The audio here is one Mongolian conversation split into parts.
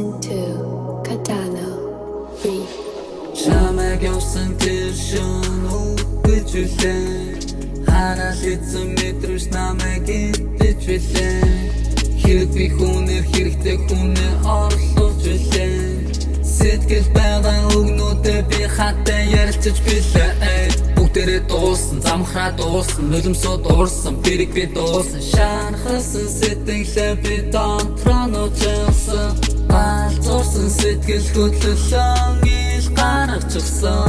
listening to Cardano Free. Чамайг явсан тэр шөнө үгэж үлээ Хараад эзэн мэдрэмж намайг идэж үлээ Хэрэггүй хүнээр хэрэгтэй хүнээ орлуулж үлээ Сэтгэл байгаа үгнүүдээ би хатаа ярилцаж билээ Бүгдээрээ дууссан, замхраа дууссан, нулимсоо дуурсан, бэрэг би дууссан Шархасан сэтгэлээ би донтроо нуучсан Галзуурсан сэтгэл хөдлөлөн ил гаргачихсан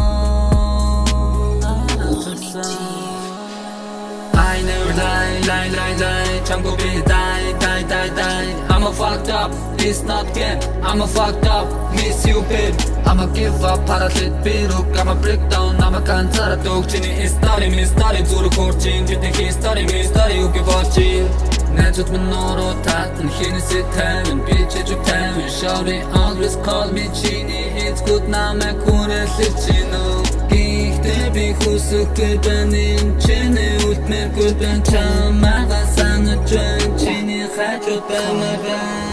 I never lie, чамгүй би die I'm a fucked up, it's not game I'm a fucked up, miss you babe I'ma give up, паралет бирүк I'ma break down, I'ma ганцаараа дөгчний Story, зүрх хуурчин Бидний history, үгүй болчин Найзууд минь нуруу татан Хинэсээ тайван, би чижиг тайван Shawty always call me чиний Хэцгүүд намайг хүнэлж чинүү Гэхдээ би хүсэхгүй байна Чиний үлдмээргүй байна Чамайгаа санаж байна Чиний хажууд баймаар байна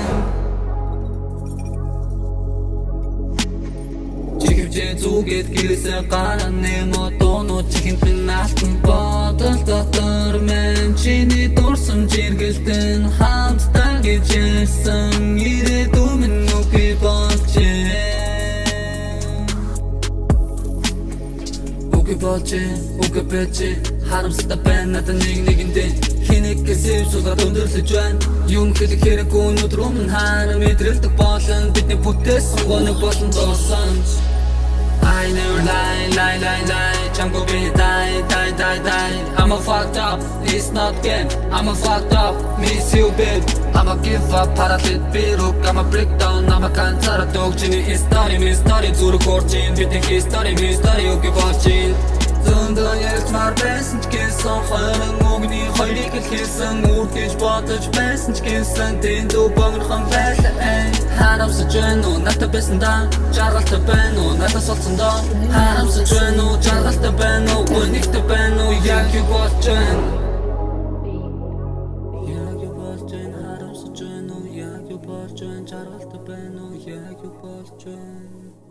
Чихвчээ зүгээд гэрээсээ гараа нэмөө дуунуу чихэнд минь алтан бодол дотор мэн Чиний дурсам жиргэлтэн хамтдаа гэж ярьсан Ирээдүй минь үгүй болжээ Үгүй болжээ, үгүй бэжээ Харамсалтай байна надад нэгэндээ Хинэгээс эвсүүлраад өндөрлөж байна Юм хэлэх хэрэггүй өнөдөр өмнө харам мэдрэлдэг болон Бидний бүтээсэн гоног болон дурсан I never lie, чамгүй би die I'm a fucked up, it's not game I'm a fucked up, miss you babe I'ma give up, паралет бирүк I'ma break down, I'ma ганцаараа дөгчний Story, зүрх хуурчин Бидний history, үгүй болчин Зөндөө ярьмаар байсан ч гэсэн Хойрон өгний хоёрыг л хэлсэн Үргэж бодож байсан ч гэсэн Тэндүү богинохон байлаа Харамсаж байна уу, надад байсан да Жаргалтай байна уу, надад солцсон доо Харамсаж байна уу, жаргалтай байна уу Гүнигтэй байна уу, яг юу болж байна Яг юу болж байна, харамсаж байна уу Яг юу болж байна, жаргалтай байна уу Яг юу болж байна